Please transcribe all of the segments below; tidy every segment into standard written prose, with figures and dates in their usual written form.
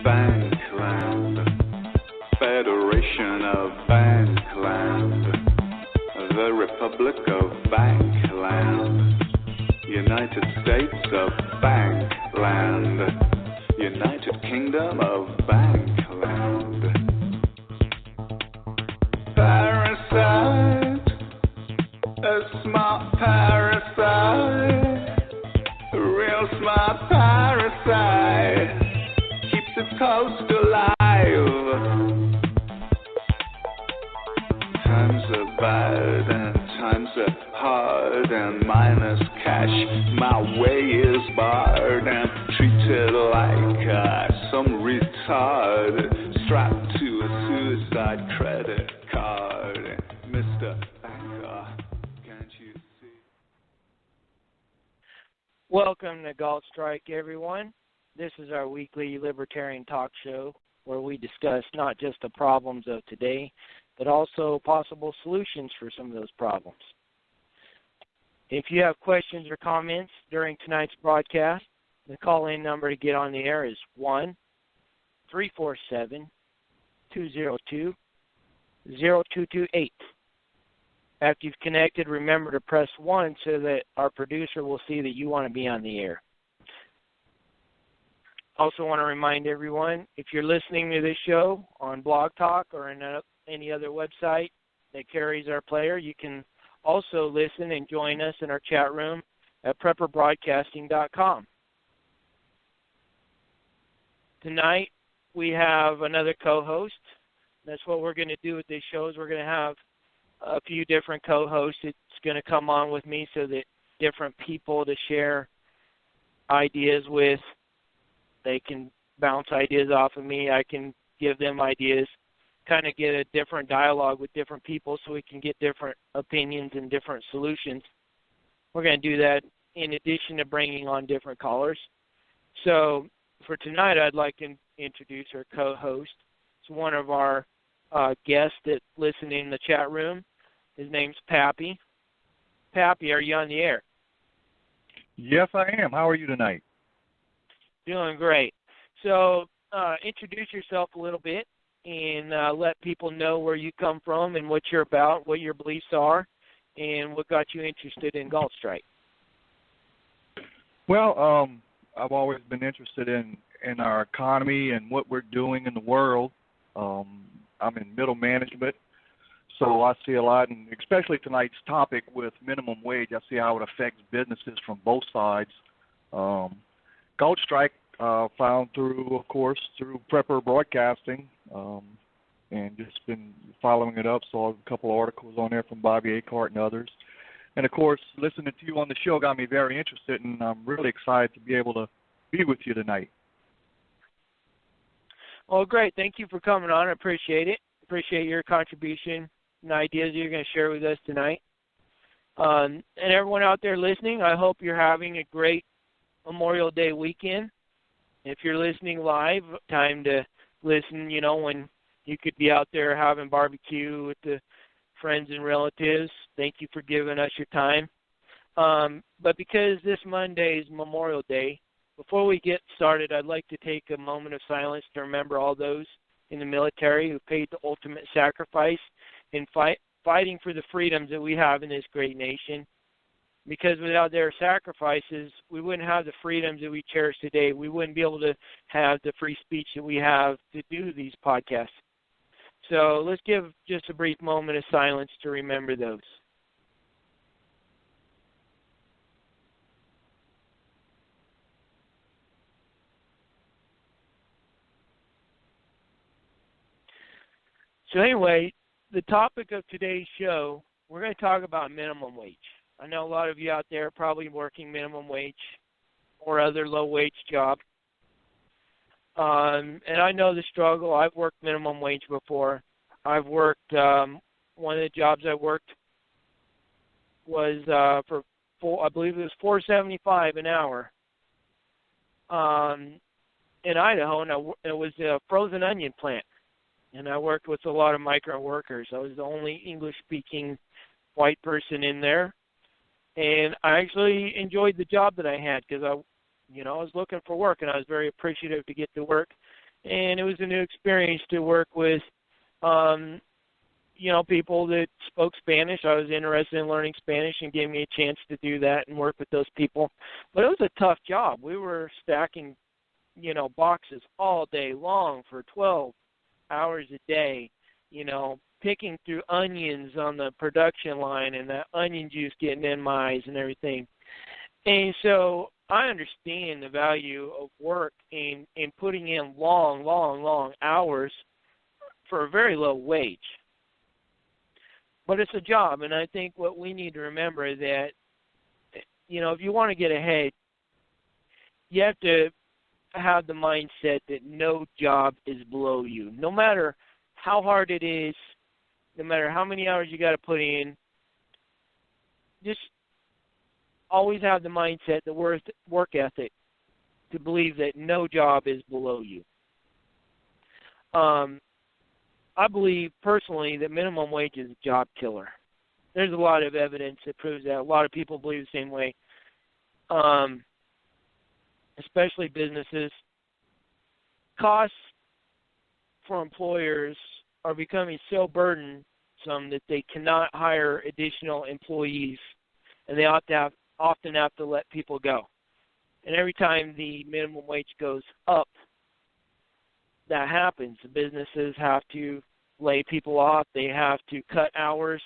Bankland, Federation of Bankland, the Republic of Bankland, United States of Bankland, United Kingdom of Bankland. Parasite, a smart parasite, a real smart parasite, keeps its host alive. Times are bad and times are hard, and minus cash, my way is barred and treated like some retard strapped to a suicide credit card. Mr. Banker, can't you see? Welcome to Galt Strike, everyone. This is our weekly libertarian talk show where we discuss not just the problems of today, but also possible solutions for some of those problems. If you have questions or comments during tonight's broadcast, the call-in number to get on the air is 1-347-202-0228. After you've connected, remember to press 1 so that our producer will see that you want to be on the air. Also want to remind everyone, if you're listening to this show on Blog Talk or in any other website that carries our player, you can also listen and join us in our chat room at prepperbroadcasting.com. Tonight, we have another co-host. That's what we're going to do with this show is we're going to have a few different co-hosts that's going to come on with me so that different people to share ideas with. They can bounce ideas off of me. I can give them ideas, kind of get a different dialogue with different people so we can get different opinions and different solutions. We're going to do that in addition to bringing on different callers. So for tonight, I'd like to introduce our co-host. It's one of our guests that listen in the chat room. His name's Pappy. Pappy, are you on the air? Yes, I am. How are you tonight? Doing great. So introduce yourself a little bit and let people know where you come from and what you're about, what your beliefs are, and what got you interested in Galt Strike. Well, I've always been interested in our economy and what we're doing in the world. I'm in middle management, so I see a lot, and especially tonight's topic with minimum wage, I see how it affects businesses from both sides. Galt Strike found through, of course, through Prepper Broadcasting, and just been following it up. Saw a couple of articles on there from Bobby Acart and others. And, of course, listening to you on the show got me very interested, and I'm really excited to be able to be with you tonight. Well, great. Thank you for coming on. I appreciate it. Appreciate your contribution and ideas you're going to share with us tonight. And everyone out there listening, I hope you're having a great Memorial Day weekend. If you're listening live, time to listen, when you could be out there having barbecue with the friends and relatives. Thank you for giving us your time. But because this Monday is Memorial Day, before we get started, I'd like to take a moment of silence to remember all those in the military who paid the ultimate sacrifice in fighting for the freedoms that we have in this great nation. Because without their sacrifices, we wouldn't have the freedoms that we cherish today. We wouldn't be able to have the free speech that we have to do these podcasts. So let's give just a brief moment of silence to remember those. So anyway, the topic of today's show, we're going to talk about minimum wage. I know a lot of you out there are probably working minimum wage or other low-wage job. And I know the struggle. I've worked minimum wage before. I've worked, one of the jobs I worked was I believe it was $4.75 an hour in Idaho, and it was a frozen onion plant. And I worked with a lot of migrant workers. I was the only English-speaking white person in there. And I actually enjoyed the job that I had because I was looking for work, and I was very appreciative to get to work And it was a new experience to work with, people that spoke Spanish. I was interested in learning Spanish and gave me a chance to do that and work with those people. But it was a tough job. We were stacking, boxes all day long for 12 hours a day, picking through onions on the production line and that onion juice getting in my eyes and everything. And so I understand the value of work and putting in long hours for a very low wage. But it's a job, and I think what we need to remember is that, if you want to get ahead, you have to have the mindset that no job is below you. No matter how hard it is, no matter how many hours you got to put in, just always have the mindset, the work ethic, to believe that no job is below you. I believe personally that minimum wage is a job killer. There's a lot of evidence that proves that. A lot of people believe the same way, especially businesses. Costs for employers are becoming so burdensome that they cannot hire additional employees, and they often have to let people go. And every time the minimum wage goes up, that happens. The businesses have to lay people off. They have to cut hours.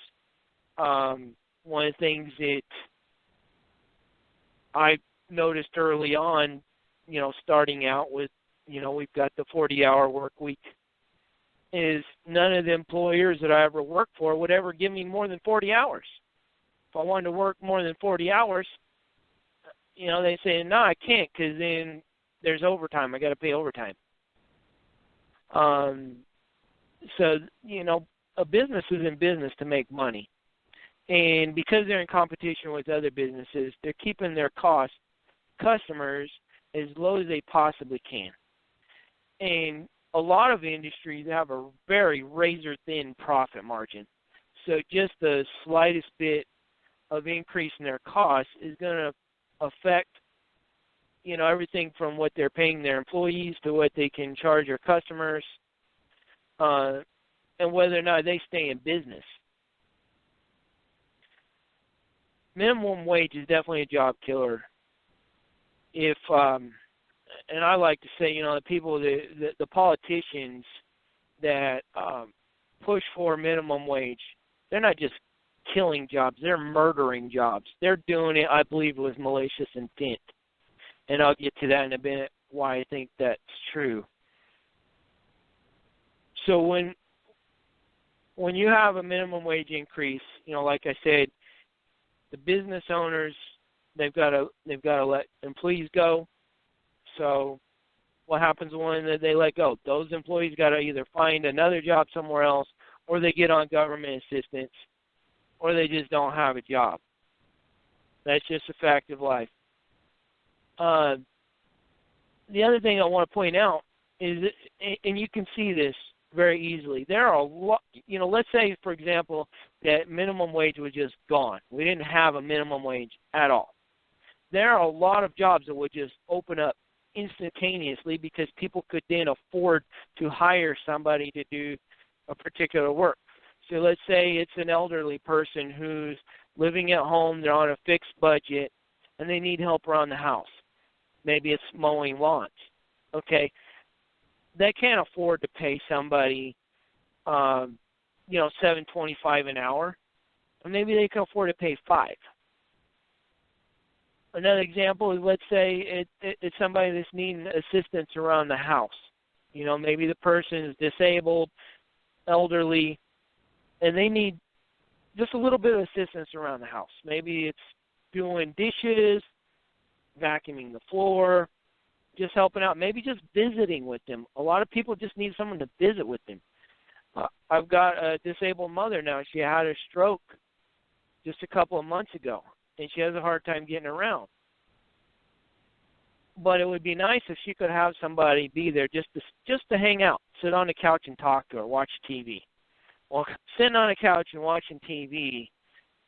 One of the things that I noticed early on, starting out with, we've got the 40-hour work week, is none of the employers that I ever worked for would ever give me more than 40 hours. If I wanted to work more than 40 hours, they say, no, I can't, because then there's overtime. I got to pay overtime. So, a business is in business to make money. And because they're in competition with other businesses, they're keeping their customers as low as they possibly can. And a lot of industries have a very razor-thin profit margin. So just the slightest bit of increase in their costs is going to affect, everything from what they're paying their employees to what they can charge their customers, and whether or not they stay in business. Minimum wage is definitely a job killer. And I like to say, the people, the politicians that push for minimum wage, they're not just killing jobs, they're murdering jobs. They're doing it, I believe, with malicious intent. And I'll get to that in a minute, why I think that's true. So when you have a minimum wage increase, like I said, the business owners, they've got to let employees go. So what happens when they let go? Those employees got to either find another job somewhere else, or they get on government assistance, or they just don't have a job. That's just a fact of life. The other thing I want to point out is, and you can see this very easily, there are a lot, let's say, for example, that minimum wage was just gone. We didn't have a minimum wage at all. There are a lot of jobs that would just open up instantaneously because people could then afford to hire somebody to do a particular work. So let's say it's an elderly person who's living at home, they're on a fixed budget, and they need help around the house. Maybe it's mowing lawns. Okay, they can't afford to pay somebody, $7.25 an hour, or maybe they can afford to pay $5. Another example is, let's say it's somebody that's needing assistance around the house. Maybe the person is disabled, elderly, and they need just a little bit of assistance around the house. Maybe it's doing dishes, vacuuming the floor, just helping out, maybe just visiting with them. A lot of people just need someone to visit with them. I've got a disabled mother now. She had a stroke just a couple of months ago, and she has a hard time getting around. But it would be nice if she could have somebody be there just to hang out, sit on the couch and talk to her, watch TV. Well, sitting on a couch and watching TV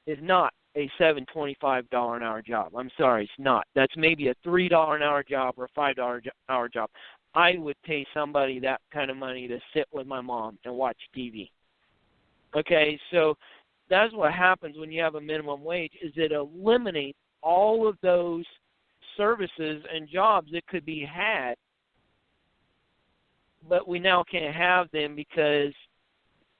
is not a $7.25 an hour job. I'm sorry, it's not. That's maybe a $3 an hour job or a $5 an hour job. I would pay somebody that kind of money to sit with my mom and watch TV. Okay, so that's what happens when you have a minimum wage, is it eliminates all of those services and jobs that could be had, but we now can't have them because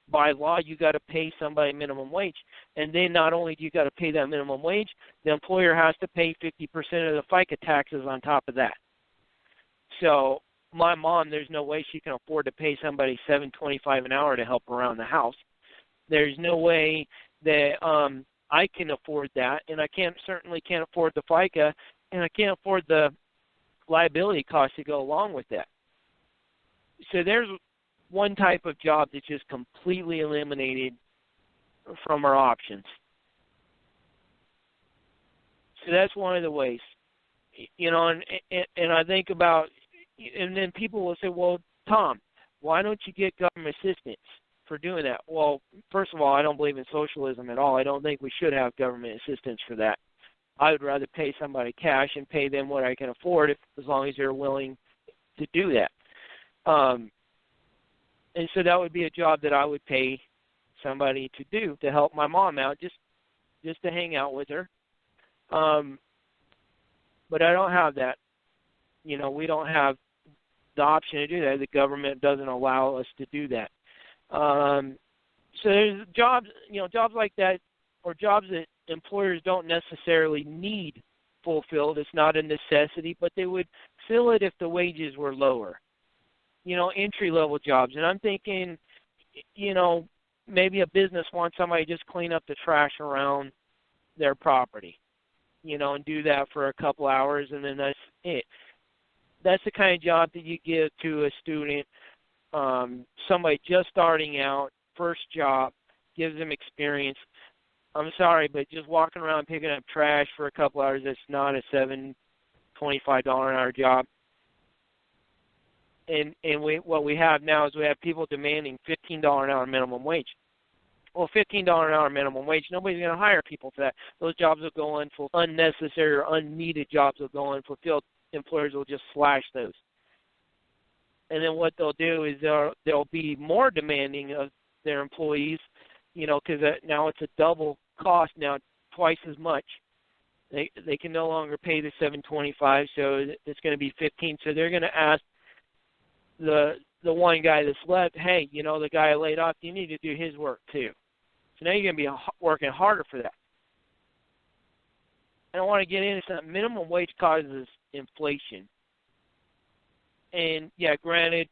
by law you got to pay somebody minimum wage. And then not only do you got to pay that minimum wage, the employer has to pay 50% of the FICA taxes on top of that. So my mom, there's no way she can afford to pay somebody $7.25 an hour to help around the house. There's no way that I can afford that, and I certainly can't afford the FICA, and I can't afford the liability costs that go along with that. So there's one type of job that's just completely eliminated from our options. So that's one of the ways. You know, and I think about, and then people will say, well, Tom, why don't you get government assistance for doing that? Well, first of all, I don't believe in socialism at all. I don't think we should have government assistance for that. I would rather pay somebody cash and pay them what I can afford, as long as they're willing to do that. And so that would be a job that I would pay somebody to do, to help my mom out, just to hang out with her. But I don't have that. You know, we don't have the option to do that. The government doesn't allow us to do that. So there's jobs, you know, jobs like that, or jobs that employers don't necessarily need fulfilled. It's not a necessity, but they would fill it if the wages were lower. You know, entry-level jobs. And I'm thinking, you know, maybe a business wants somebody to just clean up the trash around their property, you know, and do that for a couple hours, and then that's it. That's the kind of job that you give to a student, somebody just starting out, first job, gives them experience. I'm sorry, but just walking around picking up trash for a couple hours, that's not a $7.25 an hour job. And what we have now is we have people demanding $15 an hour minimum wage. Well, $15 an hour minimum wage, nobody's going to hire people for that. Those jobs will go unfulfilled. Unnecessary or unneeded jobs will go unfulfilled. Employers will just slash those. And then what they'll do is they'll be more demanding of their employees, you know, because now it's a double cost now, twice as much. They can no longer pay the $7.25, so it's going to be $15. So they're going to ask the one guy that's left, hey, you know, the guy I laid off, you need to do his work too. So now you're going to be working harder for that. I don't want to get into something. Minimum wage causes inflation. And, yeah, granted,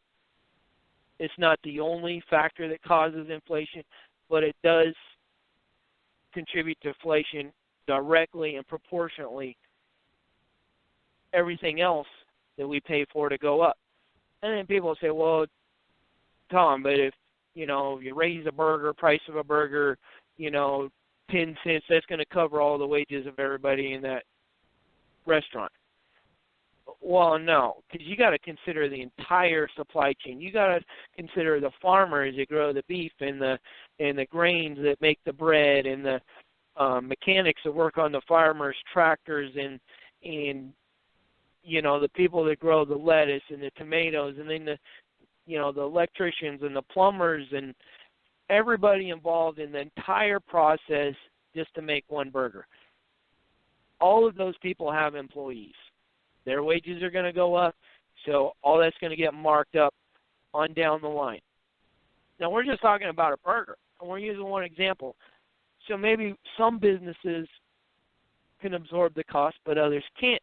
it's not the only factor that causes inflation, but it does contribute to inflation directly and proportionately. Everything else that we pay for to go up. And then people say, well, Tom, but if, you know, you raise a burger, price of a burger, you know, 10 cents, that's going to cover all the wages of everybody in that restaurant. Well, no, because you got to consider the entire supply chain. You got to consider the farmers that grow the beef and the grains that make the bread, and the mechanics that work on the farmers' tractors, and you know, the people that grow the lettuce and the tomatoes, and then the electricians and the plumbers and everybody involved in the entire process just to make one burger. All of those people have employees. Their wages are going to go up, so all that's going to get marked up on down the line. Now, we're just talking about a burger, and we're using one example. So maybe some businesses can absorb the cost, but others can't.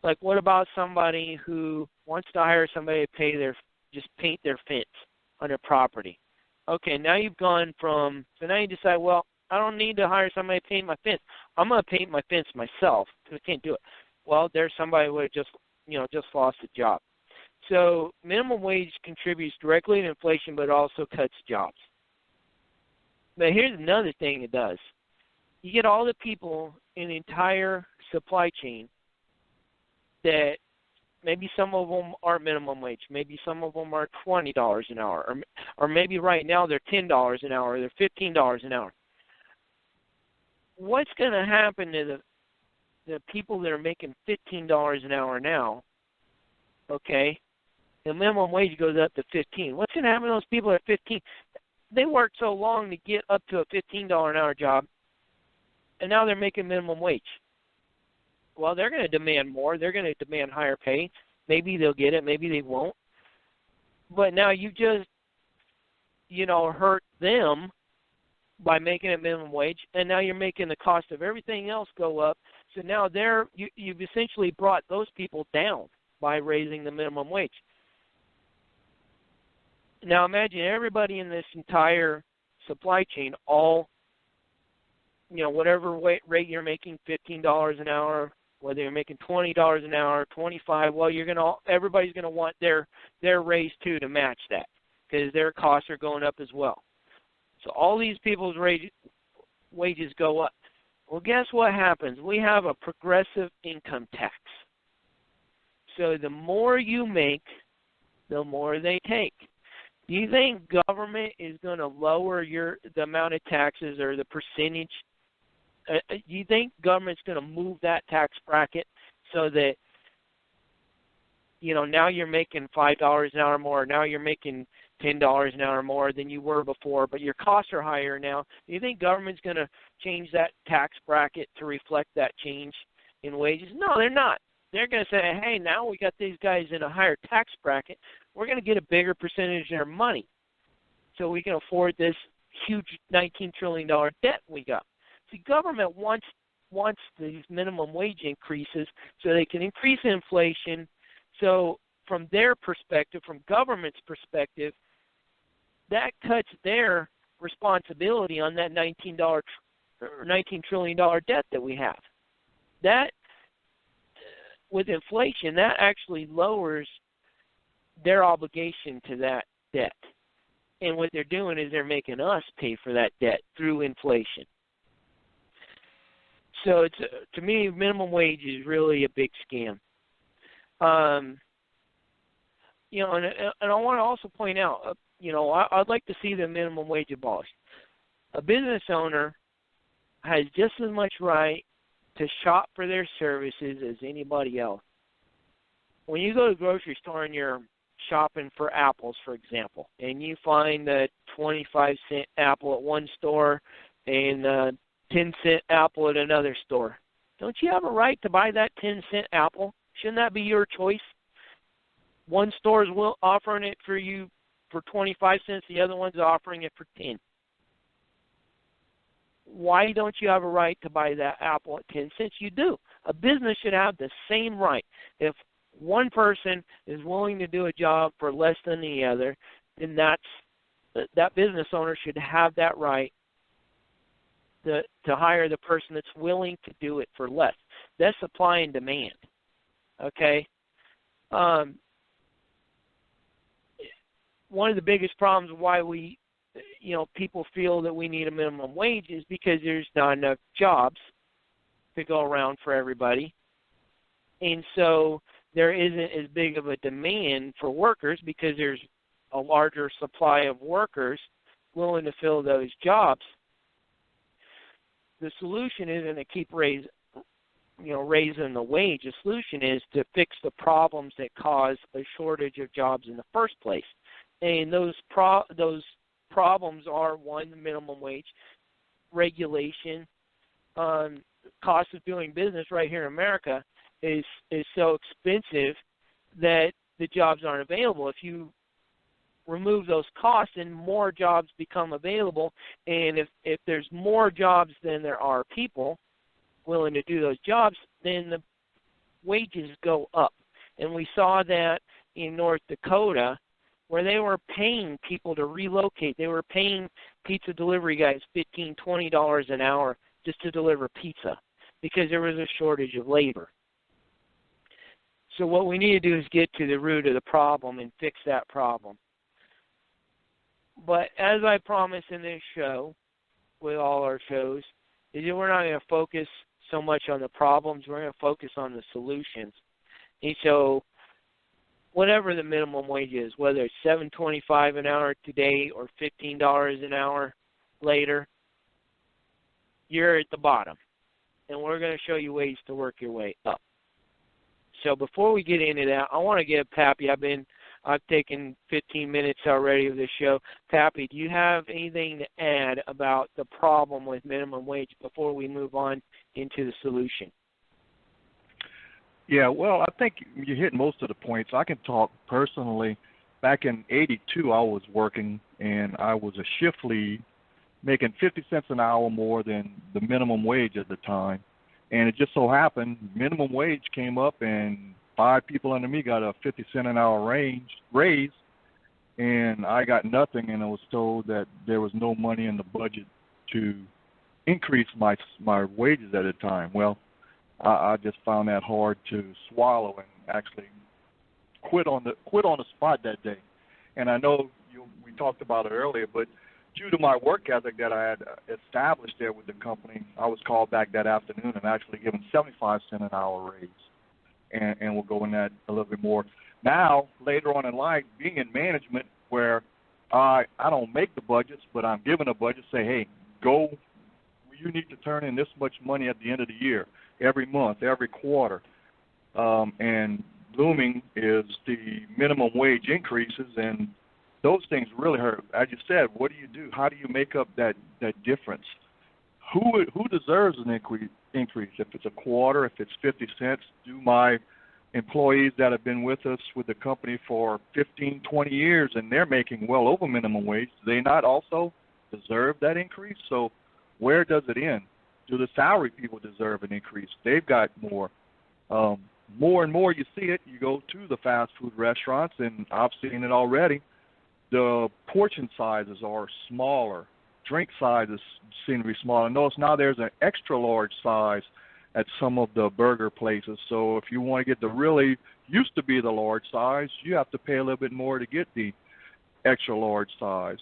Like, what about somebody who wants to hire somebody to just paint their fence on their property? Okay, now you've gone from, so now you decide, well, I don't need to hire somebody to paint my fence. I'm going to paint my fence myself because I can't do it. Well, there's somebody who would just lost a job. So minimum wage contributes directly to inflation, but also cuts jobs. But here's another thing it does. You get all the people in the entire supply chain that maybe some of them are minimum wage, maybe some of them are $20 an hour, or maybe right now they're $10 an hour, they're $15 an hour. What's going to happen to the people that are making $15 an hour now okay, the minimum wage goes up to 15. What's going to happen to those people at 15? They worked so long to get up to a $15 an hour job, and now they're making minimum wage. Well, they're going to demand more. They're going to demand higher pay. Maybe they'll get it. Maybe they won't. But now you just, hurt them by making it minimum wage, and now you're making the cost of everything else go up. So now you've essentially brought those people down by raising the minimum wage. Now imagine everybody in this entire supply chain, all, whatever rate you're making, $15 an hour, whether you're making $20 an hour, $25, well, everybody's going to want their raise too to match that because their costs are going up as well. So all these people's wages go up. Well, guess what happens? We have a progressive income tax. So the more you make, the more they take. Do you think government is going to lower the amount of taxes or the percentage? Do you think government's going to move that tax bracket so that, now you're making $5 an hour more, now you're making $10 an hour more than you were before, but your costs are higher now? Do you think government's going to change that tax bracket to reflect that change in wages? No, they're not. They're going to say, hey, now we got these guys in a higher tax bracket. We're going to get a bigger percentage of their money so we can afford this huge $19 trillion debt we got. See, government wants these minimum wage increases so they can increase inflation. So from their perspective, from government's perspective, that cuts their responsibility on that $19 trillion debt that we have. That, with inflation, that actually lowers their obligation to that debt. And what they're doing is they're making us pay for that debt through inflation. So to me, minimum wage is really a big scam. And I want to also point out, I'd like to see the minimum wage abolished. A business owner has just as much right to shop for their services as anybody else. When you go to the grocery store and you're shopping for apples, for example, and you find a 25-cent apple at one store and a 10-cent apple at another store, don't you have a right to buy that 10-cent apple? Shouldn't that be your choice? One store is offering it for you for 25 cents, the other one's offering it for 10. Why don't you have a right to buy that apple at 10 cents? You do. A business should have the same right. If one person is willing to do a job for less than the other, then that business owner should have that right to hire the person that's willing to do it for less. That's supply and demand. Okay? One of the biggest problems why people feel that we need a minimum wage is because there's not enough jobs to go around for everybody. And so there isn't as big of a demand for workers because there's a larger supply of workers willing to fill those jobs. The solution isn't to keep raising the wage. The solution is to fix the problems that cause a shortage of jobs in the first place. And those problems are, one, the minimum wage, regulation, cost of doing business right here in America is so expensive that the jobs aren't available. If you remove those costs, then more jobs become available, and if there's more jobs than there are people willing to do those jobs, then the wages go up. And we saw that in North Dakota, where they were paying people to relocate. They were paying pizza delivery guys $15, $20 an hour just to deliver pizza because there was a shortage of labor. So what we need to do is get to the root of the problem and fix that problem. But as I promised in this show, with all our shows, is that we're not going to focus so much on the problems. We're going to focus on the solutions. And so whatever the minimum wage is, whether it's $7.25 an hour today or $15 an hour later, you're at the bottom. And we're going to show you ways to work your way up. So before we get into that, I want to give Pappy, I've taken 15 minutes already of this show. Pappy, do you have anything to add about the problem with minimum wage before we move on into the solution? Yeah, well, I think you hit most of the points. I can talk personally. Back in '82, I was working, and I was a shift lead, making 50 cents an hour more than the minimum wage at the time. And it just so happened, minimum wage came up, and 5 people under me got a 50-cent an hour raise, and I got nothing, and I was told that there was no money in the budget to increase my wages at the time. Well, I just found that hard to swallow and actually quit on the spot that day. And I know we talked about it earlier, but due to my work ethic that I had established there with the company, I was called back that afternoon and actually given 75 cents an hour raise. And we'll go in that a little bit more. Now, later on in life, being in management where I don't make the budgets, but I'm given a budget, say, hey, go, you need to turn in this much money at the end of the year, every month, every quarter. And looming is the minimum wage increases, and those things really hurt. As you said, what do? How do you make up that difference? Who deserves an increase? If it's a quarter, if it's 50 cents, do my employees that have been with us with the company for 15, 20 years and they're making well over minimum wage, do they not also deserve that increase? So where does it end? Do the salary people deserve an increase? They've got more. More and more you see it. You go to the fast food restaurants, and I've seen it already. The portion sizes are smaller. Drink sizes seem to be smaller. Notice now there's an extra large size at some of the burger places. So if you want to get the really used to be the large size, you have to pay a little bit more to get the extra large size.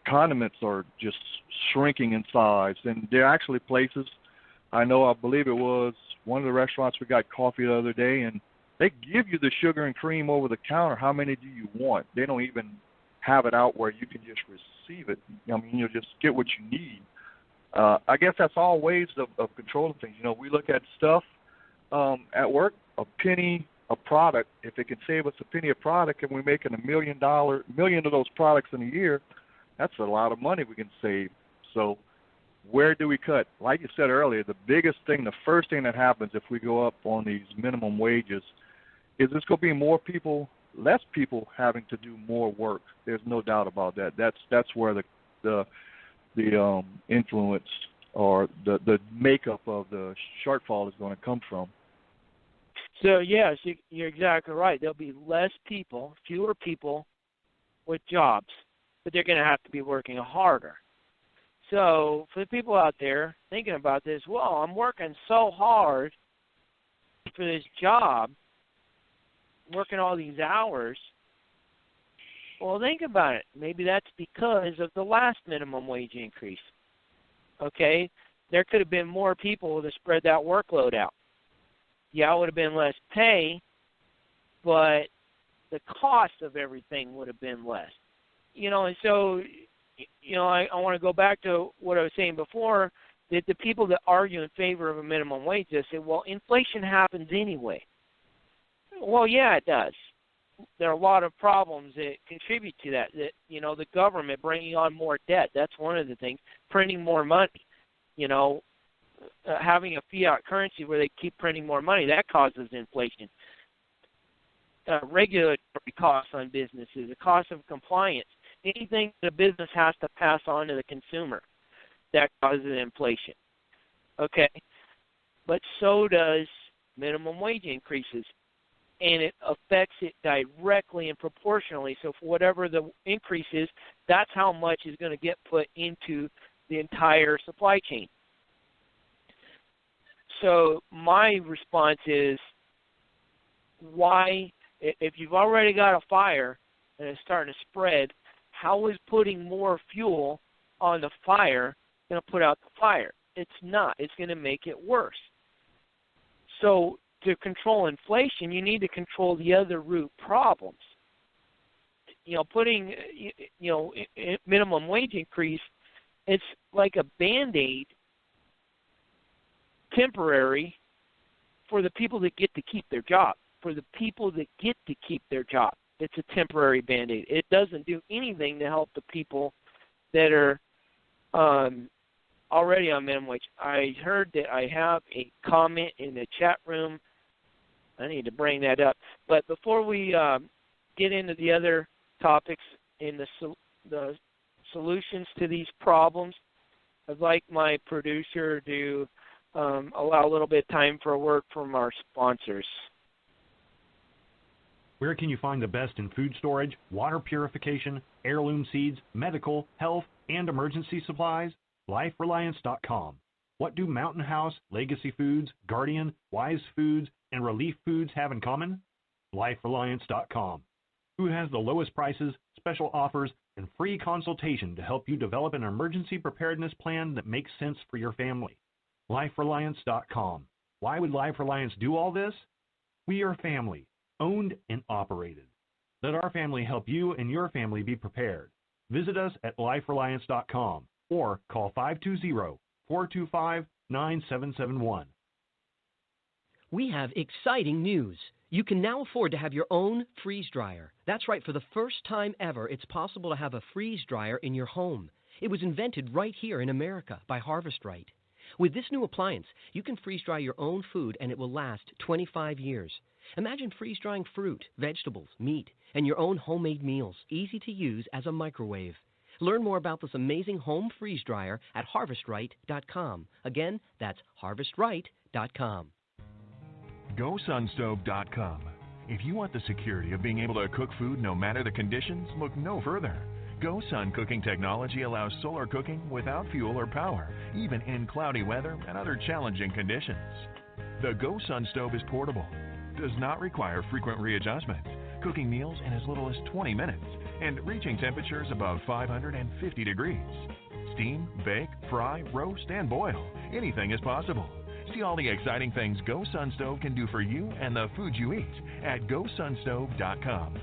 Condiments are just shrinking in size, and there are actually places. I believe it was one of the restaurants we got coffee the other day, and they give you the sugar and cream over the counter. How many do you want? They don't even have it out where you can just receive it. I mean, you'll just get what you need. I guess that's all ways of controlling things. We look at stuff at work, a penny a product. If it can save us a penny a product and we're making $1 million of those products in a year, that's a lot of money we can save. So where do we cut? Like you said earlier, the biggest thing, the first thing that happens if we go up on these minimum wages is there's going to be less people having to do more work. There's no doubt about that. That's where the influence or the makeup of the shortfall is going to come from. So, yes, you're exactly right. There'll be fewer people with jobs, but they're going to have to be working harder. So for the people out there thinking about this, well, I'm working so hard for this job, working all these hours. Well, think about it. Maybe that's because of the last minimum wage increase. Okay? There could have been more people to spread that workload out. Yeah, it would have been less pay, but the cost of everything would have been less. And so, I want to go back to what I was saying before, that the people that argue in favor of a minimum wage, they say, well, inflation happens anyway. Well, yeah, it does. There are a lot of problems that contribute to that. The government bringing on more debt, that's one of the things. Printing more money, having a fiat currency where they keep printing more money, that causes inflation. Regulatory costs on businesses, the cost of compliance, anything that a business has to pass on to the consumer, that causes inflation. Okay? But so does minimum wage increases, and it affects it directly and proportionally. So for whatever the increase is, that's how much is going to get put into the entire supply chain. So my response is, why, if you've already got a fire and it's starting to spread, how is putting more fuel on the fire going to put out the fire? It's not. It's going to make it worse. So to control inflation, you need to control the other root problems. Putting, minimum wage increase, it's like a Band-Aid, temporary, for the people that get to keep their job. For the people that get to keep their job, it's a temporary Band-Aid. It doesn't do anything to help the people that are already on minimum wage. I heard that I have a comment in the chat room. I need to bring that up. But before we get into the other topics in the solutions to these problems, I'd like my producer to allow a little bit of time for a word from our sponsors. Where can you find the best in food storage, water purification, heirloom seeds, medical, health, and emergency supplies? LifeReliance.com. What do Mountain House, Legacy Foods, Guardian, Wise Foods, and Relief Foods have in common? LifeReliance.com. Who has the lowest prices, special offers, and free consultation to help you develop an emergency preparedness plan that makes sense for your family? LifeReliance.com. Why would Life Reliance do all this? We are family, owned and operated. Let our family help you and your family be prepared. Visit us at LifeReliance.com or call 520-425-9771. We have exciting news. You can now afford to have your own freeze dryer. That's right, for the first time ever, it's possible to have a freeze dryer in your home. It was invented right here in America by Harvest Right. With this new appliance, you can freeze dry your own food and it will last 25 years. Imagine freeze drying fruit, vegetables, meat, and your own homemade meals, easy to use as a microwave. Learn more about this amazing home freeze dryer at harvestright.com. Again, that's harvestright.com. GoSunstove.com. If you want the security of being able to cook food no matter the conditions, look no further. GoSun cooking technology allows solar cooking without fuel or power, even in cloudy weather and other challenging conditions. The GoSun stove is portable, does not require frequent readjustment, cooking meals in as little as 20 minutes, and reaching temperatures above 550 degrees. Steam, bake, fry, roast, and boil. Anything is possible. See all the exciting things GoSun Stove can do for you and the food you eat at GoSunstove.com.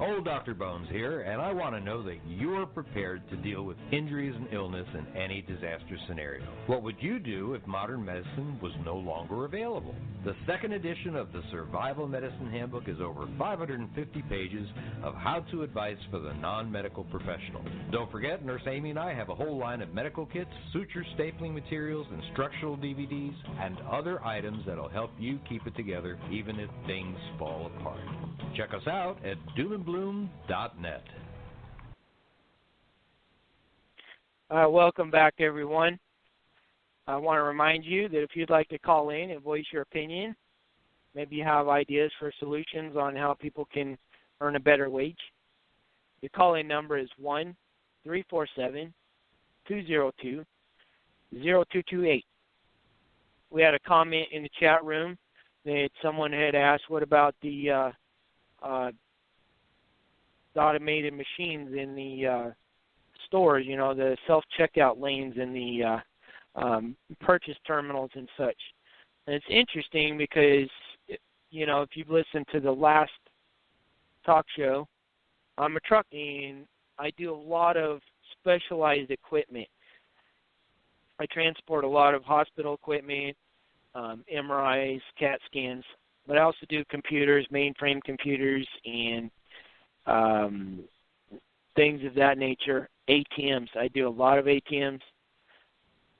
Old Dr. Bones here, and I want to know that you're prepared to deal with injuries and illness in any disaster scenario. What would you do if modern medicine was no longer available? The second edition of the Survival Medicine Handbook is over 550 pages of how-to advice for the non-medical professional. Don't forget, Nurse Amy and I have a whole line of medical kits, suture stapling materials, instructional DVDs, and other items that'll help you keep it together even if things fall apart. Check us out at doomandbloom.net. Welcome back, everyone. I want to remind you that if you'd like to call in and voice your opinion, maybe you have ideas for solutions on how people can earn a better wage, the call-in number is 1-347-202-0228. We had a comment in the chat room that someone had asked, what about the automated machines in the stores, you know, the self-checkout lanes in the purchase terminals and such. And it's interesting because, you know, if you've listened to the last talk show, I'm a truck and I do a lot of specialized equipment. I transport a lot of hospital equipment, MRIs, CAT scans, but I also do computers, mainframe computers, and things of that nature. ATMs. I do a lot of ATMs,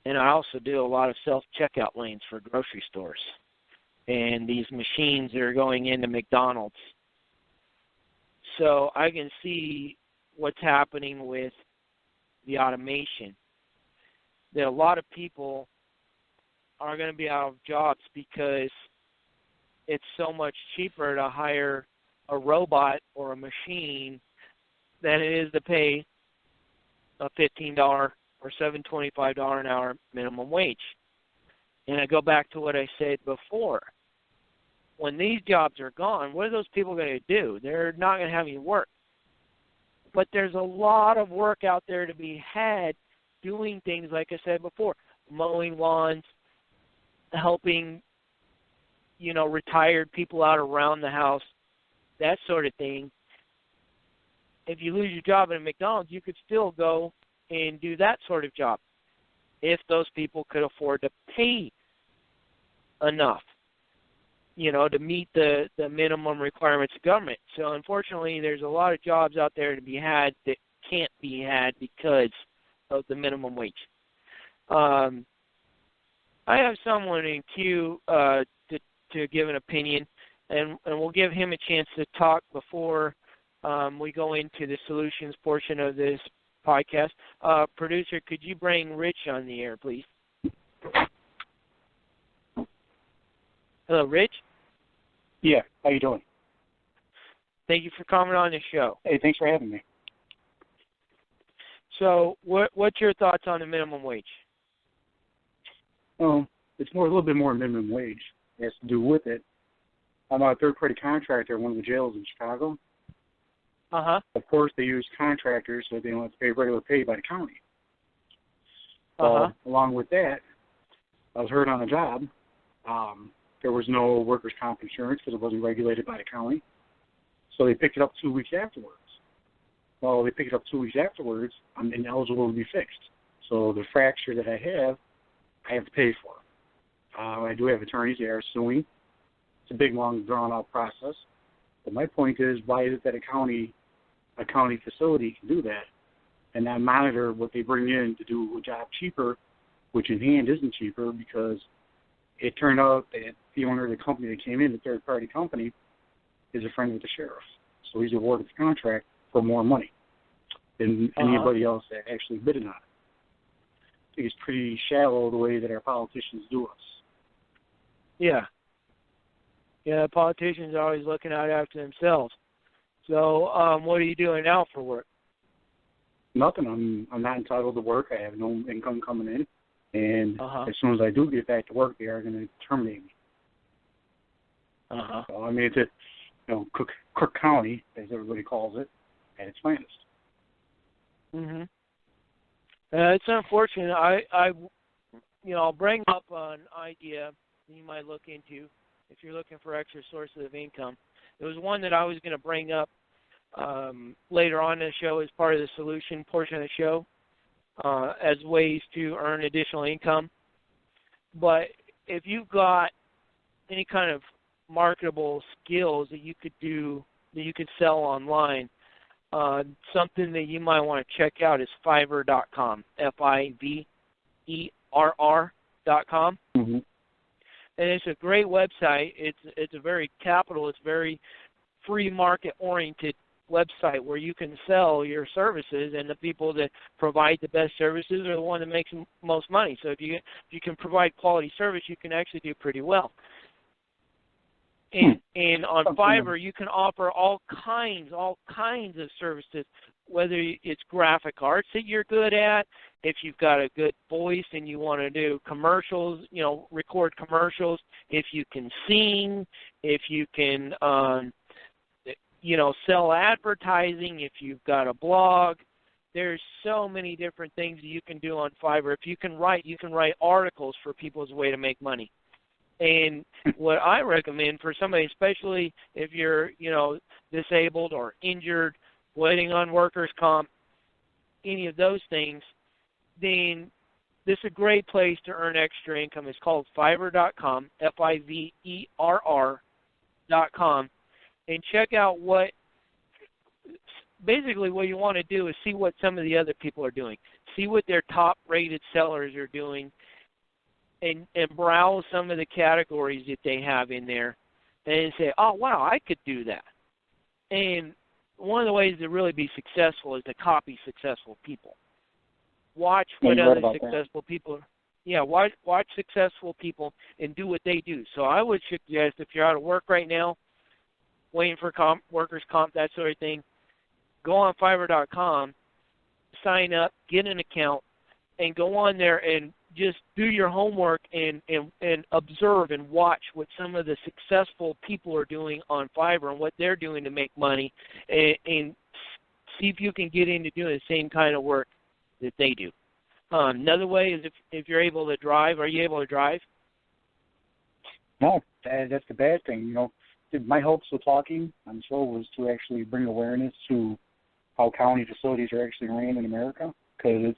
and I also do a lot of self-checkout lanes for grocery stores and these machines that are going into McDonald's. So I can see what's happening with the automation, that a lot of people are going to be out of jobs because it's so much cheaper to hire a robot or a machine than it is to pay a $15 or $7.25 an hour minimum wage. And I go back to what I said before. When these jobs are gone, what are those people going to do? They're not going to have any work. But there's a lot of work out there to be had doing things, like I said before, mowing lawns, helping, you know, retired people out around the house, that sort of thing. If you lose your job at McDonald's, you could still go and do that sort of job if those people could afford to pay enough, to meet the minimum requirements of government. So unfortunately, there's a lot of jobs out there to be had that can't be had because of the minimum wage. I have someone in queue to give an opinion, and we'll give him a chance to talk before we go into the solutions portion of this podcast. Producer, could you bring Rich on the air, please? Hello, Rich? Yeah, how you doing? Thank you for coming on the show. Hey, thanks for having me. So what's your thoughts on the minimum wage? It's a little bit more minimum wage. It has to do with it. I'm a third-party contractor at one of the jails in Chicago. Uh-huh. Of course, they use contractors, so they don't have to pay regular pay by the county. Uh-huh. Along with that, I was hurt on a job. There was no workers' comp insurance because it wasn't regulated by the county. So they picked it up 2 weeks afterwards. Well, they picked it up 2 weeks afterwards. I'm ineligible to be fixed. So the fracture that I have to pay for. I do have attorneys that are suing. It's a big, long, drawn-out process. But my point is, why is it that a county facility can do that and not monitor what they bring in to do a job cheaper, which in hand isn't cheaper because it turned out that the owner of the company that came in, the third-party company, is a friend with the sheriff. So he's awarded the contract for more money than anybody else that actually bid on it. I think it's pretty shallow the way that our politicians do us. Yeah. Yeah, politicians are always looking out after themselves. So what are you doing now for work? Nothing. I'm not entitled to work. I have no income coming in. And as soon as I do get back to work, they are going to terminate me. So, I mean, it's Cook County, as everybody calls it, at its finest. Mhm. It's unfortunate. I'll bring up an idea that you might look into if you're looking for extra sources of income. It was one that I was going to bring up later on in the show as part of the solution portion of the show as ways to earn additional income. But if you've got any kind of marketable skills that you could do, that you could sell online, something that you might want to check out is Fiverr.com, Fiverr.com. Mm-hmm. And it's a great website. It's a very very free market oriented website where you can sell your services, and the people that provide the best services are the one that makes the most money. So if you can provide quality service, you can actually do pretty well. And on Fiverr, you can offer all kinds of services, whether it's graphic arts that you're good at, if you've got a good voice and you want to do commercials, record commercials, if you can sing, if you can, sell advertising, if you've got a blog. There's so many different things that you can do on Fiverr. If you can write articles for people as a way to make money. And what I recommend for somebody, especially if you're, disabled or injured, waiting on workers' comp, any of those things, then this is a great place to earn extra income. It's called Fiverr.com, Fiverr.com, and check out basically what you want to do is see what some of the other people are doing. See what their top-rated sellers are doing, and browse some of the categories that they have in there and say, oh, wow, I could do that. And one of the ways to really be successful is to copy successful people. Watch what other successful people watch successful people and do what they do. So I would suggest if you're out of work right now, waiting for workers' comp, that sort of thing, go on Fiverr.com, sign up, get an account, and go on there and just do your homework and observe and watch what some of the successful people are doing on Fiverr and what they're doing to make money, and see if you can get into doing the same kind of work that they do. Another way is if you're able to drive. Are you able to drive? No, that's the bad thing. My hopes with talking on the show was to actually bring awareness to how county facilities are actually ran in America, because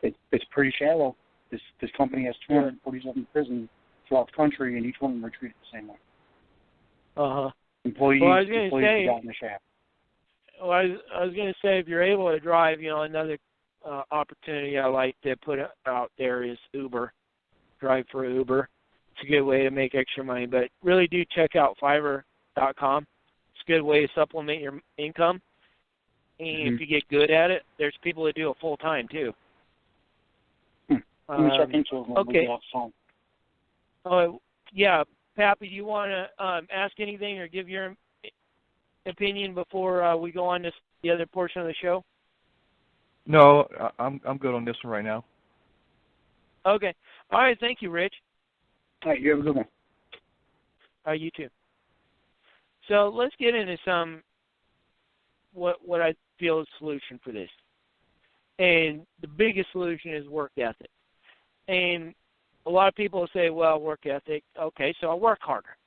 it's pretty shallow. This company has 247 throughout the country, and each one of them are treated the same way. Uh-huh. Employees get out in the shaft. Well, I was going to say, if you're able to drive, another opportunity I like to put out there is Uber. Drive for Uber. It's a good way to make extra money, but really do check out Fiverr.com. It's a good way to supplement your income. And if you get good at it, there's people that do it full time too. Let me check into it when we get off the phone. Oh, yeah. Pappy, do you want to ask anything or give your opinion before we go on to the other portion of the show? No, I'm good on this one right now. Okay. All right. Thank you, Rich. All right. You have a good one. You too. So let's get into some what I feel is the solution for this. And the biggest solution is work ethic. And a lot of people say, well, work ethic, okay, so I work harder.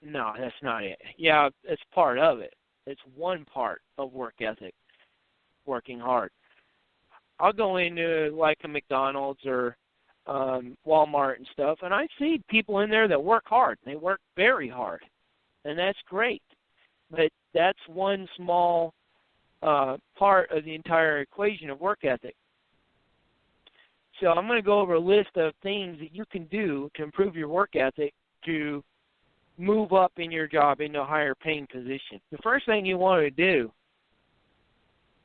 No, that's not it. Yeah, it's part of it. It's one part of work ethic, working hard. I'll go into like a McDonald's or Walmart and stuff, and I see people in there that work hard. They work very hard, and that's great. But that's one small part of the entire equation of work ethic. So I'm going to go over a list of things that you can do to improve your work ethic to move up in your job into a higher paying position. The first thing you want to do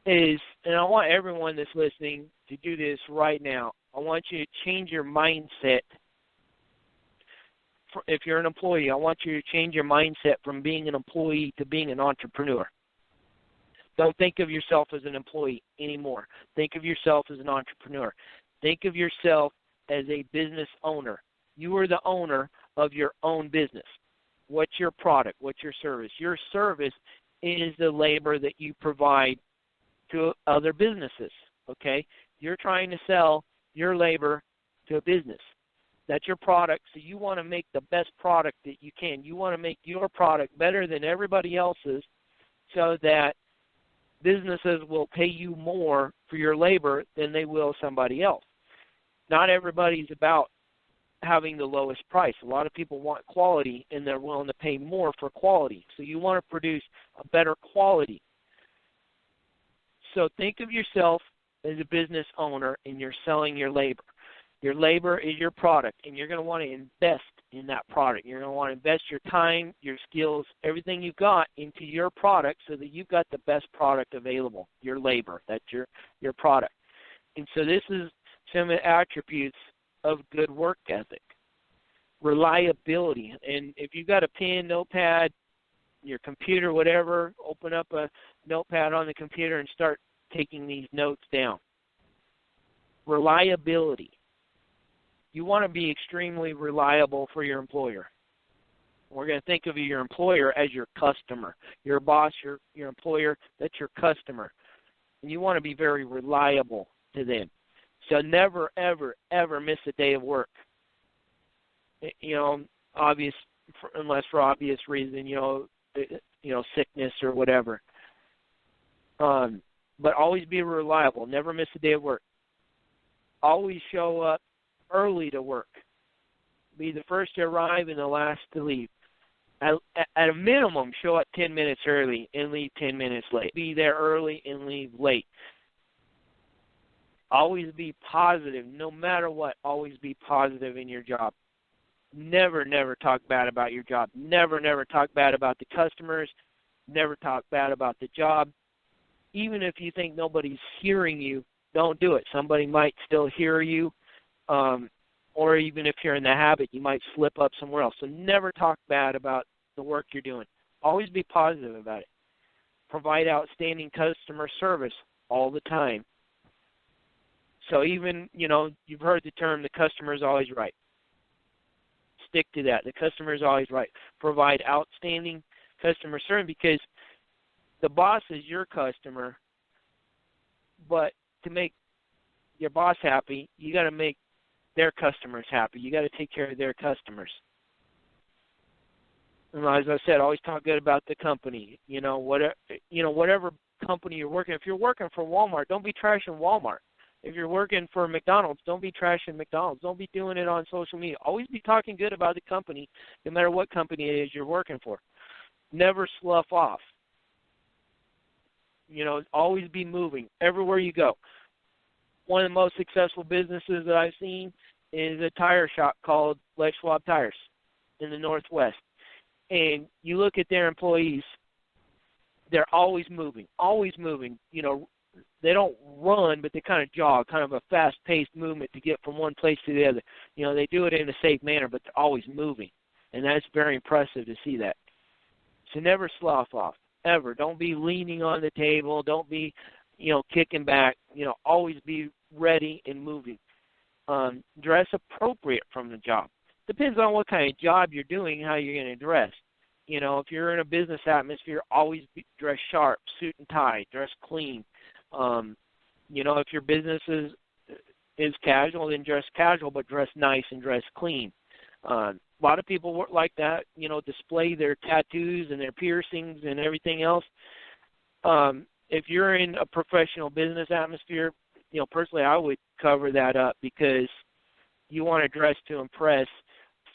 is, and I want everyone that's listening to do this right now, I want you to change your mindset. If you're an employee, I want you to change your mindset from being an employee to being an entrepreneur. Don't think of yourself as an employee anymore. Think of yourself as an entrepreneur. Think of yourself as a business owner. You are the owner of your own business. What's your product? What's your service? Your service is the labor that you provide to other businesses, okay? You're trying to sell your labor to a business. That's your product, so you want to make the best product that you can. You want to make your product better than everybody else's so that businesses will pay you more for your labor than they will somebody else. Not everybody's about having the lowest price. A lot of people want quality, and they're willing to pay more for quality. So you want to produce a better quality. So think of yourself as a business owner, and you're selling your labor. Your labor is your product, and you're going to want to invest in that product. You're going to want to invest your time, your skills, everything you've got into your product so that you've got the best product available, your labor. That's your product. And so this is some of the attributes of good work ethic. Reliability. And if you've got a pen, notepad, your computer, whatever, open up a notepad on the computer and start taking these notes down. Reliability. You want to be extremely reliable for your employer. We're going to think of your employer as your customer. Your boss, your employer, that's your customer. And you want to be very reliable to them. So never, ever, ever miss a day of work. Unless for obvious reason, sickness or whatever. But always be reliable. Never miss a day of work. Always show up early to work. Be the first to arrive and the last to leave. At a minimum, show up 10 minutes early and leave 10 minutes late. Be there early and leave late. Always be positive. No matter what, always be positive in your job. Never, never talk bad about your job. Never, never talk bad about the customers. Never talk bad about the job. Even if you think nobody's hearing you, don't do it. Somebody might still hear you. Or even if you're in the habit, you might slip up somewhere else. So never talk bad about the work you're doing. Always be positive about it. Provide outstanding customer service all the time. So even, you've heard the term, the customer is always right. Stick to that. The customer is always right. Provide outstanding customer service because the boss is your customer, but to make your boss happy, you got to make their customers happy. You got to take care of their customers. And as I said, always talk good about the company. Whatever company you're working. If you're working for Walmart, don't be trashing Walmart. If you're working for McDonald's, don't be trashing McDonald's. Don't be doing it on social media. Always be talking good about the company, no matter what company it is you're working for. Never slough off. Always be moving everywhere you go. One of the most successful businesses that I've seen is a tire shop called Les Schwab Tires in the Northwest. And you look at their employees, they're always moving. They don't run, but they kind of jog, kind of a fast-paced movement to get from one place to the other. They do it in a safe manner, but they're always moving. And that's very impressive to see that. So never slough off, ever. Don't be leaning on the table. Don't be, kicking back. Always be ready and moving. Dress appropriate from the job. Depends on what kind of job you're doing, how you're going to dress. If you're in a business atmosphere, always dress sharp, suit and tie, dress clean. If your business is casual, then dress casual, but dress nice and dress clean. A lot of people work like that, display their tattoos and their piercings and everything else. If you're in a professional business atmosphere, personally I would cover that up because you want to dress to impress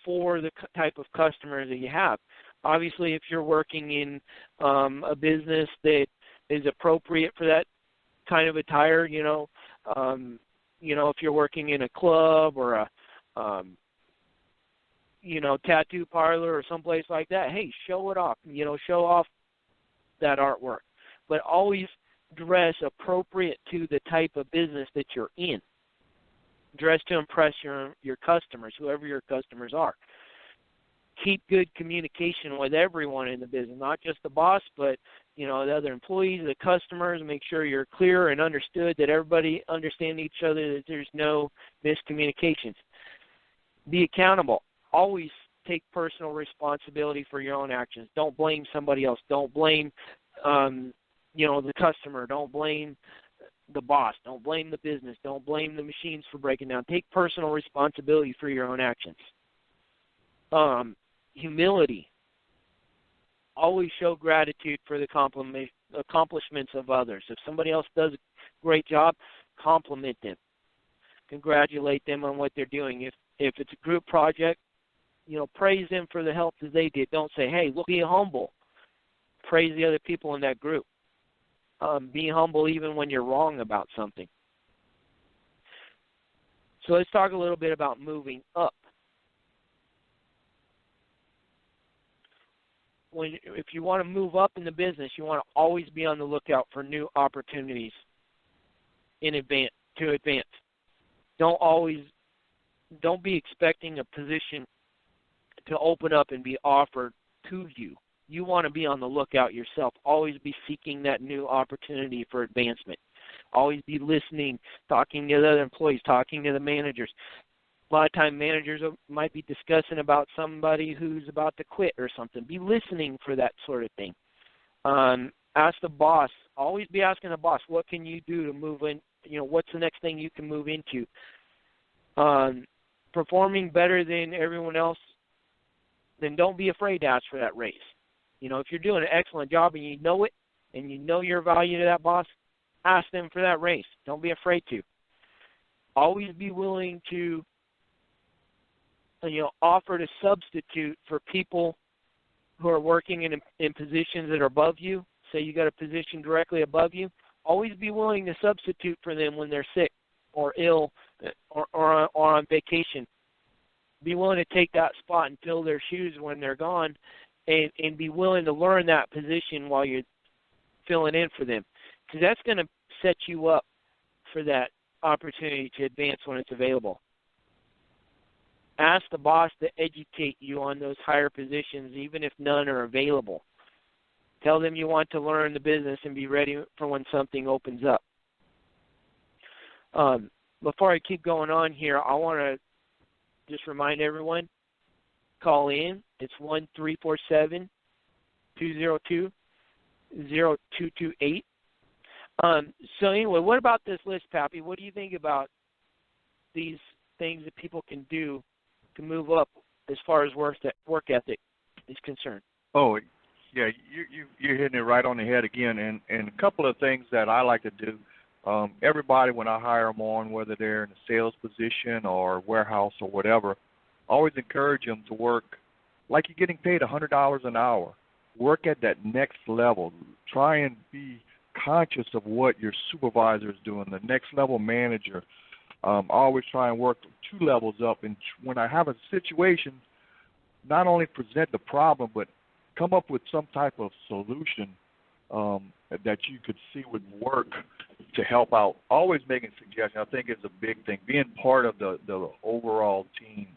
for the type of customers that you have. Obviously, if you're working in a business that is appropriate for that kind of attire, if you're working in a club or a tattoo parlor or someplace like that, hey, show it off. Show off that artwork. But always dress appropriate to the type of business that you're in. Dress to impress your customers, whoever your customers are. Keep good communication with everyone in the business, not just the boss, but the other employees, the customers. Make sure you're clear and understood, that everybody understands each other, that there's no miscommunications. Be accountable. Always take personal responsibility for your own actions. Don't blame somebody else. Don't blame the customer. Don't blame the boss. Don't blame the business. Don't blame the machines for breaking down. Take personal responsibility for your own actions. Humility. Always show gratitude for the accomplishments of others. If somebody else does a great job, compliment them. Congratulate them on what they're doing. If it's a group project, praise them for the help that they did. Don't say, hey, look, be humble. Praise the other people in that group. Be humble even when you're wrong about something. So let's talk a little bit about moving up. If you want to move up in the business, you want to always be on the lookout for new opportunities to advance. Don't be expecting a position to open up and be offered to you. You want to be on the lookout yourself. Always be seeking that new opportunity for advancement. Always be listening, talking to the other employees, talking to the managers. A lot of times managers might be discussing about somebody who's about to quit or something. Be listening for that sort of thing. Ask the boss. Always be asking the boss, what can you do to move in? What's the next thing you can move into? Performing better than everyone else, then don't be afraid to ask for that raise. If you're doing an excellent job and you know it, and you know your value to that boss, ask them for that raise. Don't be afraid to. Always be willing to offer to substitute for people who are working in positions that are above you. Say you got a position directly above you. Always be willing to substitute for them when they're sick or ill or on vacation. Be willing to take that spot and fill their shoes when they're gone, and be willing to learn that position while you're filling in for them, because that's going to set you up for that opportunity to advance when it's available. Ask the boss to educate you on those higher positions, even if none are available. Tell them you want to learn the business and be ready for when something opens up. Before I keep going on here, I want to just remind everyone, call in. It's 1-347-202-0228. So anyway, what about this list, Pappy? What do you think about these things that people can do to move up as far as work ethic is concerned? Oh, yeah, you're hitting it right on the head again. And a couple of things that I like to do Everybody, when I hire them on, whether they're in a sales position or warehouse or whatever, I always encourage them to work like you're getting paid $100 an hour. Work at that next level. Try and be conscious of what your supervisor is doing, the next level manager. I always try and work 2 levels up. And when I have a situation, not only present the problem, but come up with some type of solution that you could see would work to help out. Always making suggestions, I think, is a big thing. Being part of the overall team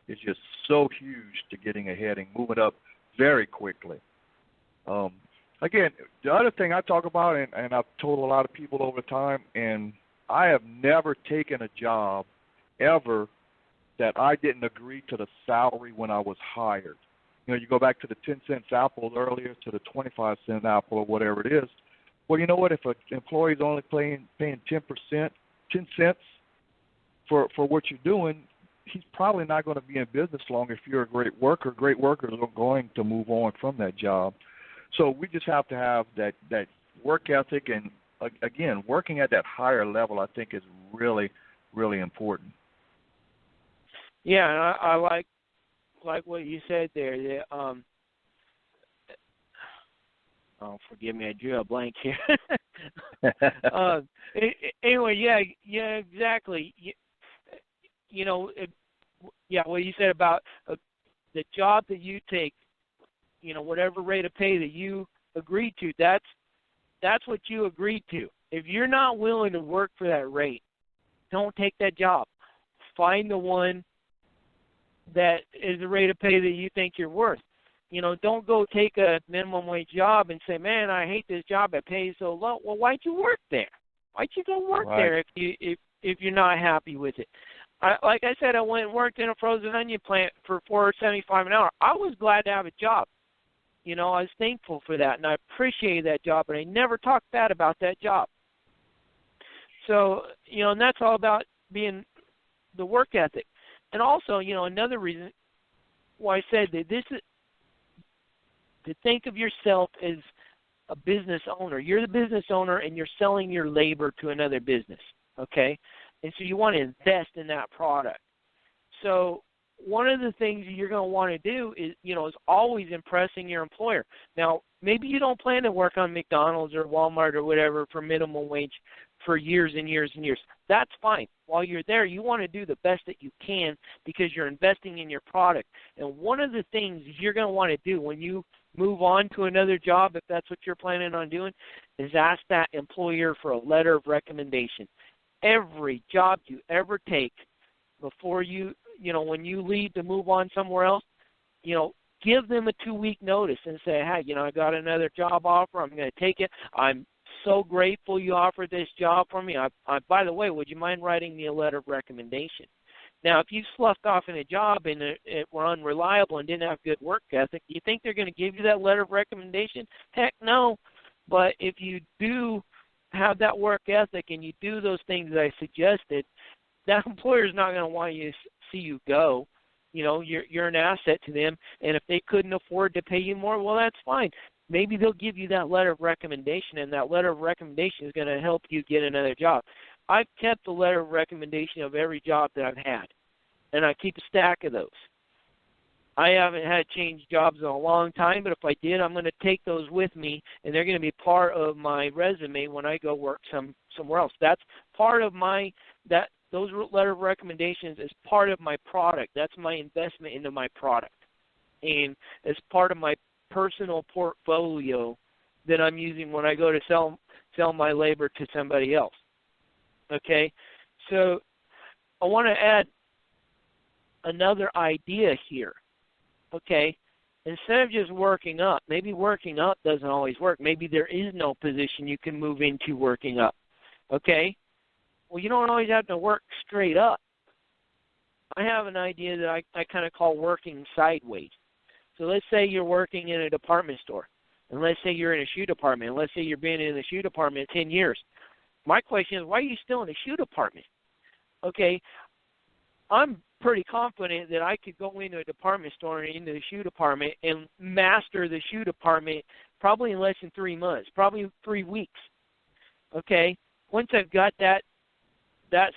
is just so huge to getting ahead and moving up very quickly. Again, the other thing I talk about, and I've told a lot of people over time, and I have never taken a job ever that I didn't agree to the salary when I was hired. You know, you go back to the 10-cent apple earlier to the 25-cent apple or whatever it is. Well, you know what? If an employee is only paying 10 cents for what you're doing, he's probably not going to be in business long if you're a great worker. Great workers are going to move on from that job. So we just have to have that work ethic, and, again, working at that higher level I think is really, really important. Yeah, and I like what you said there. That, forgive me, I drew a blank here. Anyway, yeah, exactly. You know, what you said about the job that you take, you know, whatever rate of pay that you agreed to, that's what you agreed to. If you're not willing to work for that rate, don't take that job. Find the one that is the rate of pay that you think you're worth. You know, don't go take a minimum wage job and say, man, I hate this job, it pays so low. Well, why'd you work there? Why'd you go work there if you're not happy with it? Like I said, I went and worked in a frozen onion plant for $4.75 an hour. I was glad to have a job. You know, I was thankful for that, and I appreciated that job, and I never talked bad about that job. So, you know, and that's all about being the work ethic. And also, you know, another reason why I said that this is to think of yourself as a business owner. You're the business owner, and you're selling your labor to another business, okay? And so you want to invest in that product. So one of the things you're going to want to do is, you know, is always impressing your employer. Now, maybe you don't plan to work on McDonald's or Walmart or whatever for minimum wage for years and years and years. That's fine. While you're there, you want to do the best that you can because you're investing in your product. And one of the things you're going to want to do when you move on to another job, if that's what you're planning on doing, is ask that employer for a letter of recommendation. Every job you ever take before you know, when you leave to move on somewhere else, you know, give them a 2-week notice and say, hey, you know, I got another job offer. I'm going to take it. I'm so grateful you offered this job for me. By the way, would you mind writing me a letter of recommendation? Now, if you sloughed off in a job and it were unreliable and didn't have good work ethic, do you think they're going to give you that letter of recommendation? Heck no. But if you do have that work ethic and you do those things that I suggested, that employer is not going to want you to see you go. You know, you're an asset to them, and if they couldn't afford to pay you more, well, that's fine. Maybe they'll give you that letter of recommendation, and that letter of recommendation is going to help you get another job. I've kept the letter of recommendation of every job that I've had, and I keep a stack of those. I haven't had to change jobs in a long time, but if I did, I'm going to take those with me, and they're going to be part of my resume when I go work somewhere else. That's part of those letter of recommendations is part of my product. That's my investment into my product. And it's part of my personal portfolio that I'm using when I go to sell my labor to somebody else. Okay? So I want to add another idea here. Okay? Instead of just working up, maybe working up doesn't always work. Maybe there is no position you can move into working up. Okay? Well, you don't always have to work straight up. I have an idea that I kind of call working sideways. So let's say you're working in a department store, and let's say you're in a shoe department, and let's say you've been in the shoe department 10 years. My question is, why are you still in the shoe department? Okay, I'm pretty confident that I could go into a department store and into the shoe department and master the shoe department probably in less than 3 months, probably 3 weeks. Okay? once I've got that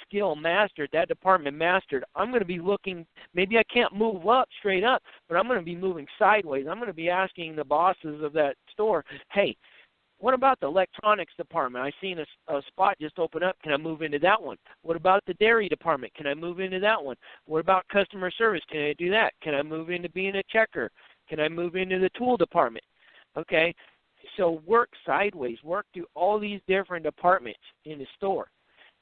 skill mastered, that department mastered, I'm going to be looking, maybe I can't move up straight up, but I'm going to be moving sideways. I'm going to be asking the bosses of that store, hey, what about the electronics department? I've seen a spot just open up. Can I move into that one? What about the dairy department? Can I move into that one? What about customer service? Can I do that? Can I move into being a checker? Can I move into the tool department? Okay, so work sideways. Work through all these different departments in the store.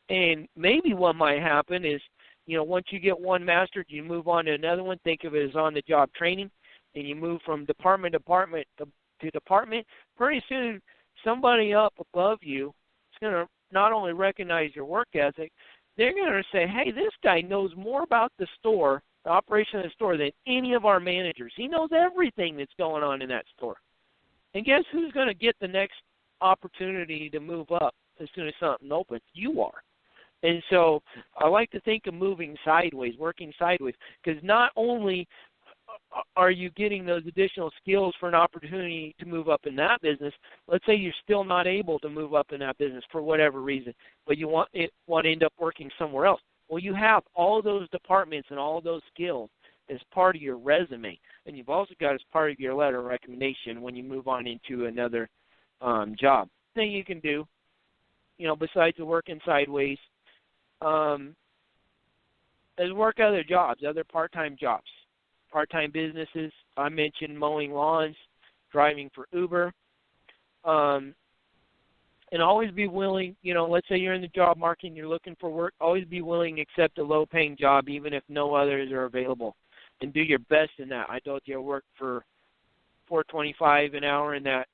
And maybe what might happen is, once you get one mastered, you move on to another one. Think of it as on-the-job training, and you move from department to department. Pretty soon, somebody up above you is going to not only recognize your work ethic, they're going to say, hey, this guy knows more about the store, the operation of the store, than any of our managers. He knows everything that's going on in that store. And guess who's going to get the next opportunity to move up as soon as something opens? You are. And so I like to think of moving sideways, working sideways, because not only are you getting those additional skills for an opportunity to move up in that business, let's say you're still not able to move up in that business for whatever reason, but you want to end up working somewhere else. Well, you have all those departments and all those skills as part of your resume, and you've also got as part of your letter of recommendation when you move on into another job. Thing you can do, besides the working sideways, is work other jobs, other part-time jobs. Part-time businesses. I mentioned mowing lawns, driving for Uber, and always be willing, let's say you're in the job market and you're looking for work, always be willing to accept a low-paying job even if no others are available, and do your best in that. I told you I worked for $4.25 an hour in that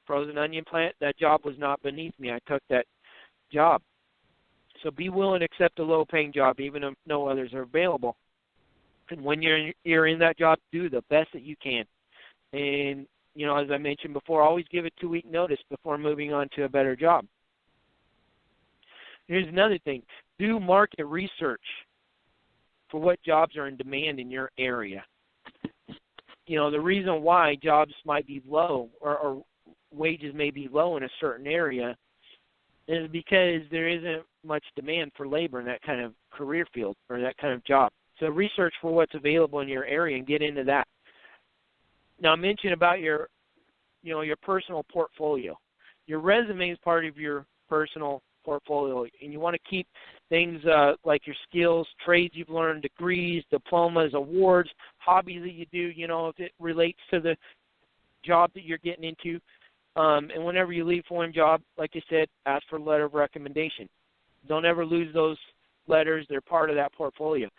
frozen onion plant. That job was not beneath me. I took that job. So be willing to accept a low-paying job even if no others are available. And when you're in that job, do the best that you can. And, as I mentioned before, always give a 2-week notice before moving on to a better job. Here's another thing. Do market research for what jobs are in demand in your area. The reason why jobs might be low or wages may be low in a certain area is because there isn't much demand for labor in that kind of career field or that kind of job. So research for what's available in your area and get into that. Now, I mentioned about your personal portfolio. Your resume is part of your personal portfolio, and you want to keep things like your skills, trades you've learned, degrees, diplomas, awards, hobbies that you do, if it relates to the job that you're getting into. And whenever you leave for one job, like I said, ask for a letter of recommendation. Don't ever lose those letters. They're part of that portfolio.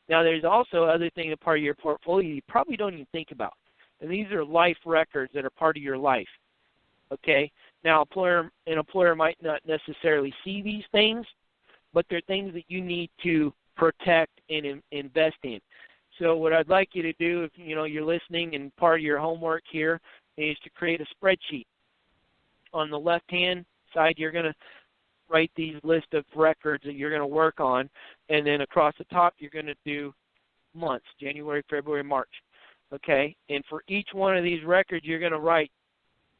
Now, there's also other things that are part of your portfolio you probably don't even think about. And these are life records that are part of your life. Okay? Now, an employer might not necessarily see these things, but they're things that you need to protect and invest in. So what I'd like you to do, if you're listening and part of your homework here, is to create a spreadsheet. On the left-hand side, you're going to write these list of records that you're going to work on, and then across the top, you're going to do months, January, February, March. Okay? And for each one of these records, you're going to write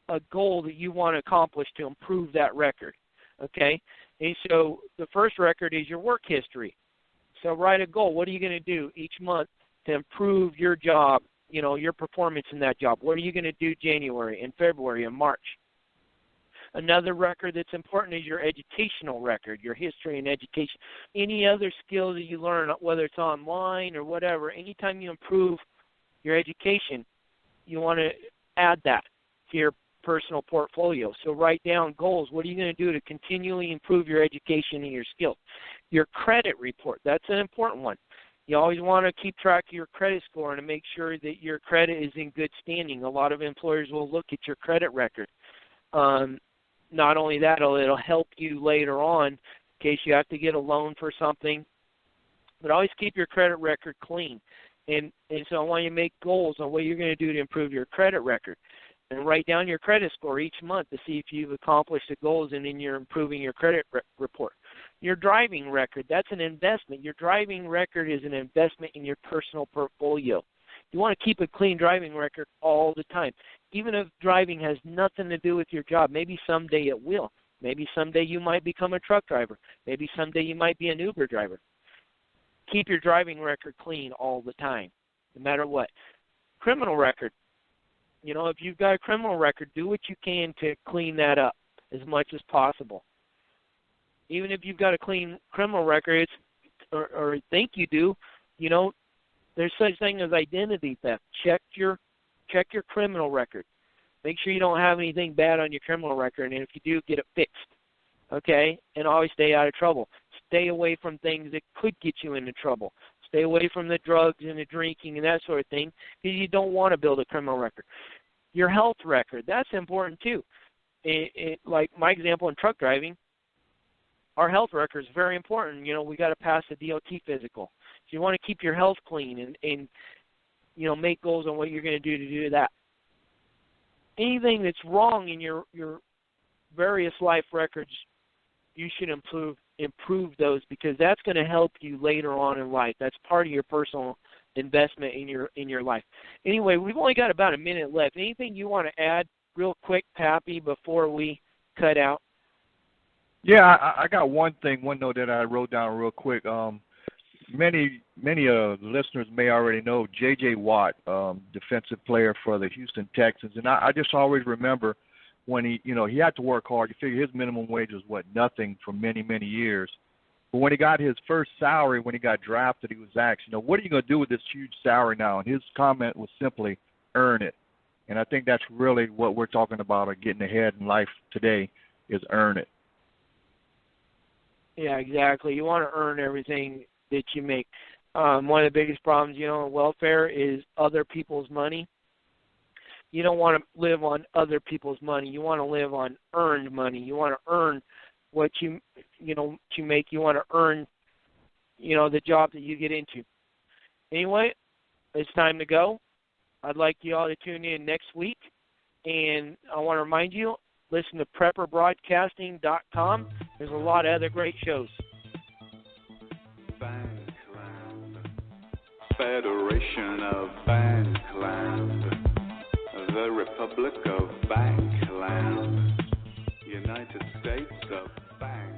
a goal that you want to accomplish to improve that record. Okay? And so the first record is your work history. So write a goal. What are you going to do each month to improve your job, your performance in that job? What are you going to do January and February and March? Another record that's important is your educational record, your history and education. Any other skills that you learn, whether it's online or whatever, anytime you improve your education, you want to add that to your personal portfolio. So write down goals. What are you going to do to continually improve your education and your skills? Your credit report, that's an important one. You always want to keep track of your credit score and to make sure that your credit is in good standing. A lot of employers will look at your credit record. Not only that, it'll help you later on in case you have to get a loan for something. But always keep your credit record clean. And so I want you to make goals on what you're going to do to improve your credit record. And write down your credit score each month to see if you've accomplished the goals and then you're improving your credit report. Your driving record, that's an investment. Your driving record is an investment in your personal portfolio. You want to keep a clean driving record all the time. Even if driving has nothing to do with your job, maybe someday it will. Maybe someday you might become a truck driver. Maybe someday you might be an Uber driver. Keep your driving record clean all the time, no matter what. Criminal record. You know, if you've got a criminal record, do what you can to clean that up as much as possible. Even if you've got a clean criminal record, or think you do, you know, there's such thing as identity theft. Check your criminal record. Make sure you don't have anything bad on your criminal record, and if you do, get it fixed. Okay? And always stay out of trouble. Stay away from things that could get you into trouble. Stay away from the drugs and the drinking and that sort of thing, because you don't want to build a criminal record. Your health record, that's important too. Like my example in truck driving, our health record is very important. You know, we got to pass the DOT physical. So you want to keep your health clean and you know, make goals on what you're going to do that. Anything that's wrong in your various life records, you should improve those, because that's going to help you later on in life. That's part of your personal investment in your life. Anyway, we've only got about a minute left. Anything you want to add real quick, Pappy, before we cut out? Yeah, I got one note that I wrote down real quick. Many listeners may already know J.J. Watt, defensive player for the Houston Texans, and I just always remember when he had to work hard. You figure his minimum wage was nothing for many years. But when he got his first salary, when he got drafted, he was asked, what are you going to do with this huge salary now? And his comment was simply, earn it. And I think that's really what we're talking about, or getting ahead in life today, is earn it. Yeah, exactly. You want to earn everything that you make. One of the biggest problems, in welfare is other people's money. You don't want to live on other people's money. You want to live on earned money. You want to earn what you make. You want to earn, the job that you get into. Anyway, it's time to go. I'd like you all to tune in next week. And I want to remind you, listen to PrepperBroadcasting.com. There's a lot of other great shows. Bankland, Federation of Bankland, the Republic of Bankland, United States of Bank.